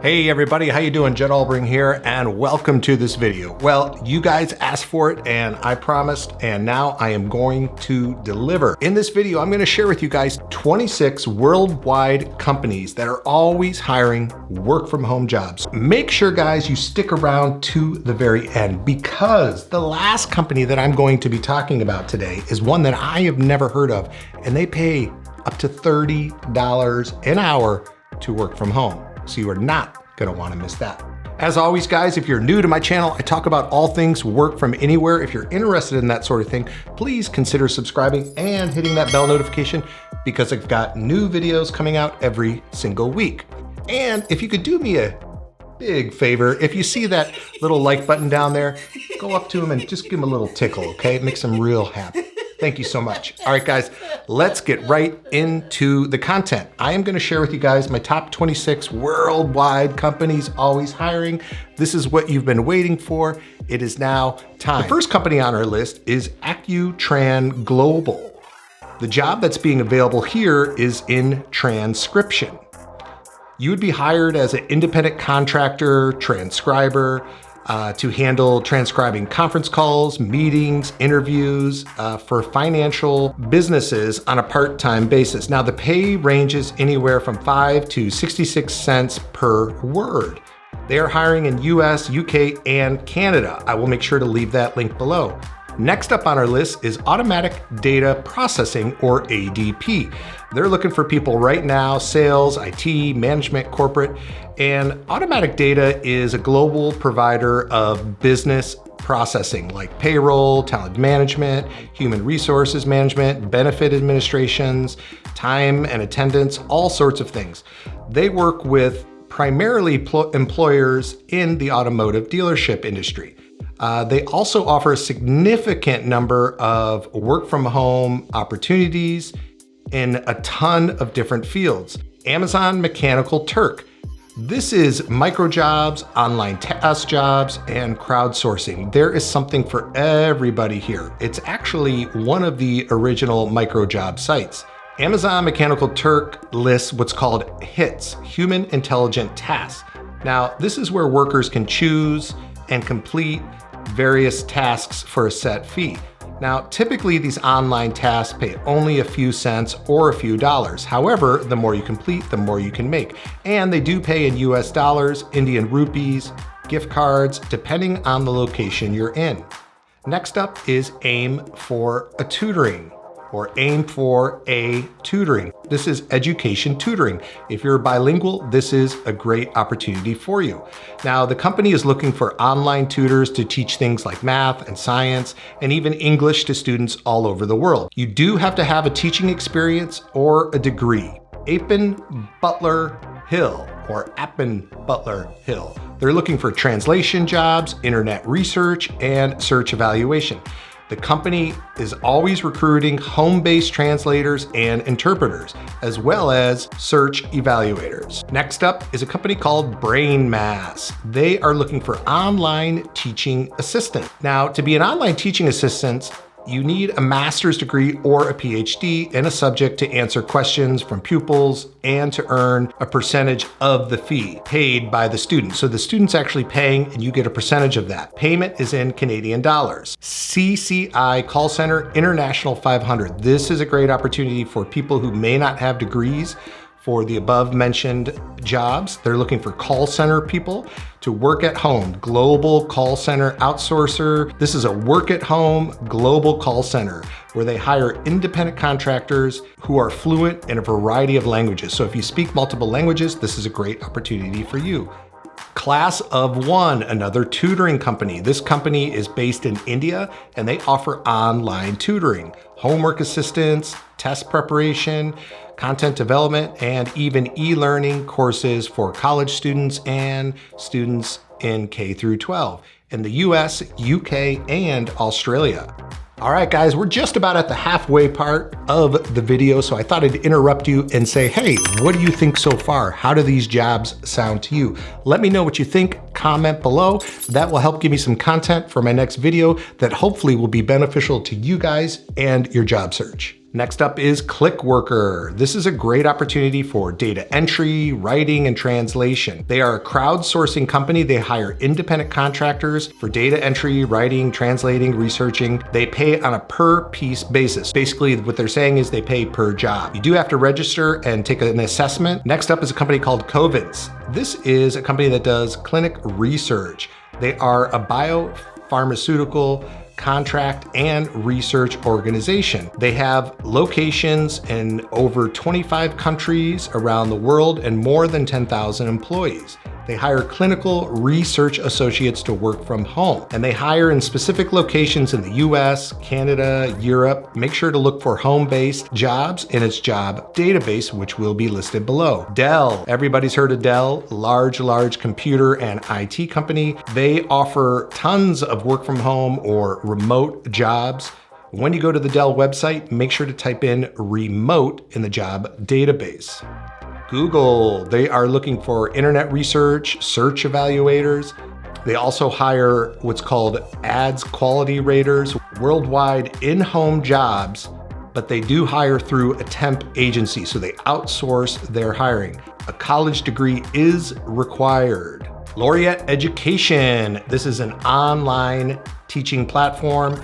Hey everybody, how you doing? Judd Albring here, and welcome to this video. Well, you guys asked for it and I promised, and now I am going to deliver. In this video, I'm gonna share with you guys 26 worldwide companies that are always hiring work from home jobs. Make sure guys, you stick around to the very end, because the last company that I'm going to be talking about today is one that I have never heard of, and they pay up to $30 an hour to work from home. So you are not gonna wanna miss that. As always guys, if you're new to my channel, I talk about all things work from anywhere. If you're interested in that sort of thing, please consider subscribing and hitting that bell notification, because I've got new videos coming out every single week. And if you could do me a big favor, if you see that little like button down there, go up to them and just give them a little tickle, okay? It makes them real happy. Thank you so much. All right, guys, let's get right into the content. I am gonna share with you guys my top 26 worldwide companies always hiring. This is what you've been waiting for. It is now time. The first company on our list is AccuTranGlobal. The job that's being available here is in transcription. You would be hired as an independent contractor, transcriber, to handle transcribing conference calls, meetings, interviews for financial businesses on a part-time basis. Now the pay ranges anywhere from 5 to 66 cents per word. They are hiring in US, UK, and Canada. I will make sure to leave that link below. Next up on our list is Automatic Data Processing, or ADP. They're looking for people right now, sales, IT, management, corporate, and Automatic Data is a global provider of business processing like payroll, talent management, human resources management, benefit administrations, time and attendance, all sorts of things. They work with primarily employers in the automotive dealership industry. They also offer a significant number of work from home opportunities in a ton of different fields. Amazon Mechanical Turk. This is micro jobs, online task jobs, and crowdsourcing. There is something for everybody here. It's actually one of the original micro job sites. Amazon Mechanical Turk lists what's called HITS, Human Intelligent Tasks. Now, this is where workers can choose and complete various tasks for a set fee. Now, typically these online tasks pay only a few cents or a few dollars. However, the more you complete, the more you can make. And they do pay in US dollars, Indian rupees, gift cards, depending on the location you're in. Next up is Aim for a Tutoring, or Aim for a Tutoring. This is education tutoring. If you're bilingual, this is a great opportunity for you. Now, the company is looking for online tutors to teach things like math and science, and even English to students all over the world. You do have to have a teaching experience or a degree. Appin Butler Hill, or Appin Butler Hill. They're looking for translation jobs, internet research, and search evaluation. The company is always recruiting home-based translators and interpreters, as well as search evaluators. Next up is a company called BrainMass. They are looking for online teaching assistant. Now, to be an online teaching assistant, you need a master's degree or a PhD in a subject to answer questions from pupils and to earn a percentage of the fee paid by the student. So the student's actually paying and you get a percentage of that. Payment is in Canadian dollars. CCI Call Center International 500. This is a great opportunity for people who may not have degrees for the above mentioned jobs. They're looking for call center people to work at home. Global call center outsourcer. This is a work at home global call center where they hire independent contractors who are fluent in a variety of languages. So if you speak multiple languages, this is a great opportunity for you. Class of One, another tutoring company. This company is based in India and they offer online tutoring, homework assistance, test preparation, content development, and even e-learning courses for college students and students in K through 12 in the US, UK, and Australia. All right, guys, we're just about at the halfway part of the video, so I thought I'd interrupt you and say, hey, what do you think so far? How do these jobs sound to you? Let me know what you think, comment below. That will help give me some content for my next video that hopefully will be beneficial to you guys and your job search. Next up is ClickWorker. This is a great opportunity for data entry, writing, and translation. They are a crowdsourcing company. They hire independent contractors for data entry, writing, translating, researching. They pay on a per piece basis. Basically, what they're saying is they pay per job. You do have to register and take an assessment. Next up is a company called Covens. This is a company that does clinic research. They are a biopharmaceutical contract and research organization. They have locations in over 25 countries around the world and more than 10,000 employees. They hire clinical research associates to work from home, and they hire in specific locations in the US, Canada, Europe. Make sure to look for home-based jobs in its job database, which will be listed below. DELL, everybody's heard of DELL, large computer and IT company. They offer tons of work from home or remote jobs. When you go to the DELL website, make sure to type in remote in the job database. Google, they are looking for internet research, search evaluators. They also hire what's called ads quality raters, worldwide in-home jobs, but they do hire through a temp agency, so they outsource their hiring. A college degree is required. Laureate Education, this is an online teaching platform.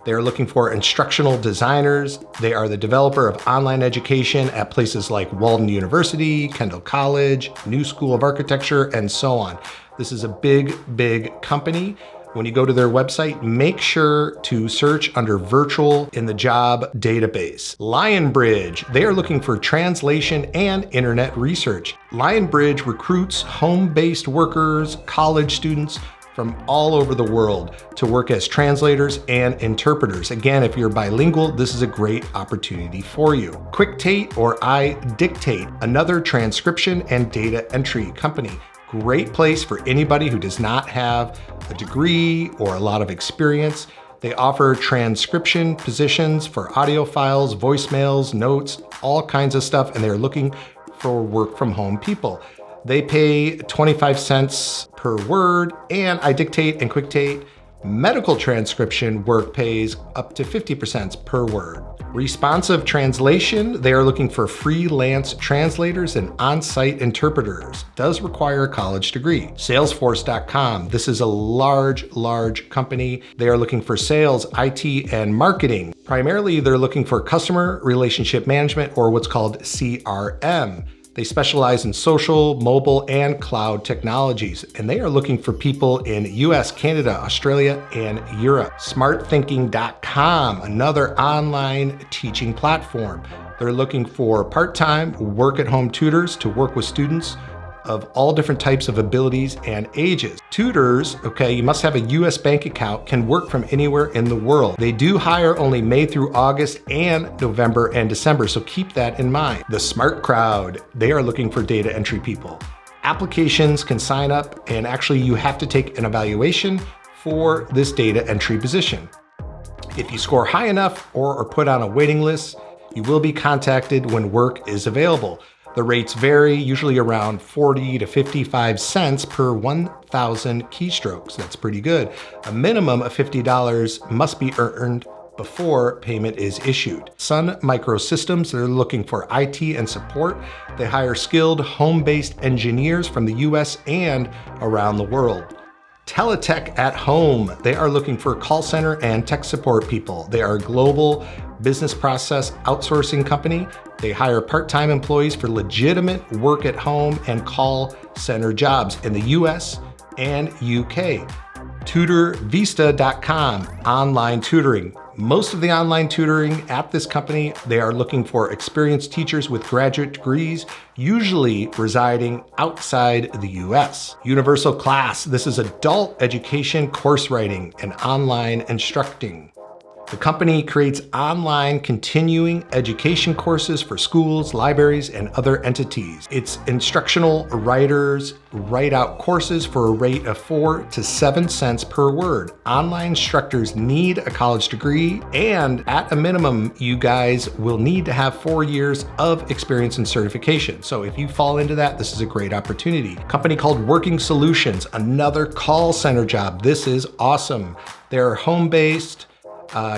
They are looking for instructional designers. They are the developer of online education at places like Walden University, Kendall College, New School of Architecture, and so on. This is a big company. When you go to their website, make sure to search under virtual in the job database. Lionbridge, they are looking for translation and internet research. Lionbridge recruits home-based workers, college students, from all over the world to work as translators and interpreters. Again, if you're bilingual, this is a great opportunity for you. QuickTate or iDictate, another transcription and data entry company. Great place for anybody who does not have a degree or a lot of experience. They offer transcription positions for audio files, voicemails, notes, all kinds of stuff, and they're looking for work from home people. They pay 25 cents per word, and iDictate and QuickTate medical transcription work pays up to 50% per word. Responsive translation, they are looking for freelance translators and on-site interpreters. Does require a college degree. Salesforce.com, this is a large company. They are looking for sales, IT, and marketing. Primarily, they're looking for customer relationship management, or what's called CRM. They specialize in social, mobile, and cloud technologies, and they are looking for people in US, Canada, Australia, and Europe. SmartThinking.com, another online teaching platform. They're looking for part-time, work-at-home tutors to work with students of all different types of abilities and ages. Tutors, okay, you must have a US bank account, can work from anywhere in the world. They do hire only May through August and November and December, so keep that in mind. The Smart Crowd, they are looking for data entry people. Applications can sign up, and actually you have to take an evaluation for this data entry position. If you score high enough or are put on a waiting list, you will be contacted when work is available. The rates vary, usually around 40 to 55 cents per 1,000 keystrokes. That's pretty good. A minimum of $50 must be earned before payment is issued. Sun Microsystems, they're looking for IT and support. They hire skilled home-based engineers from the US and around the world. Teletech at Home, they are looking for call center and tech support people. They are a global business process outsourcing company. They hire part-time employees for legitimate work at home and call center jobs in the US and UK. TutorVista.com, online tutoring. Most of the online tutoring at this company, they are looking for experienced teachers with graduate degrees, usually residing outside the US. Universal Class, this is adult education course writing and online instructing. The company creates online continuing education courses for schools, libraries, and other entities. Its instructional writers write out courses for a rate of 4 to 7 cents per word. Online instructors need a college degree, and at a minimum, you guys will need to have 4 years of experience and certification. So if you fall into that, this is a great opportunity. A company called Working Solutions, another call center job. This is awesome. They're home-based.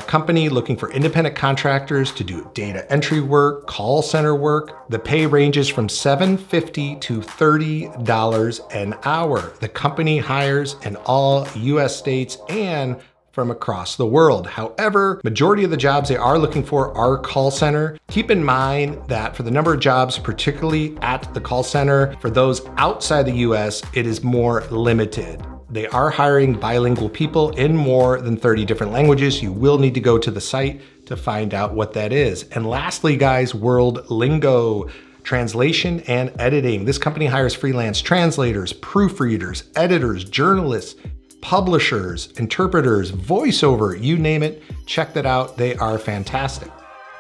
company looking for independent contractors to do data entry work, call center work. The pay ranges from $7.50 to $30 an hour. The company hires in all US states and from across the world. However, majority of the jobs they are looking for are call center. Keep in mind that for the number of jobs, particularly at the call center, for those outside the US, it is more limited. They are hiring bilingual people in more than 30 different languages. You will need to go to the site to find out what that is. And lastly, guys, world lingo. Translation and editing. This company hires freelance translators, proofreaders, editors, journalists, publishers, interpreters, voiceover, you name it. Check that out. They are fantastic.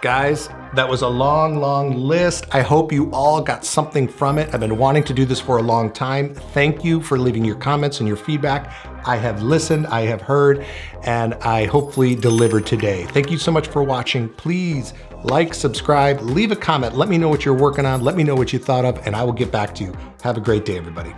Guys, that was a long list. I hope you all got something from it. I've been wanting to do this for a long time. Thank you for leaving your comments and your feedback. I have listened, I have heard, and I hopefully delivered today. Thank you so much for watching. Please like, subscribe, leave a comment. Let me know what you're working on. Let me know what you thought of, and I will get back to you. Have a great day, everybody.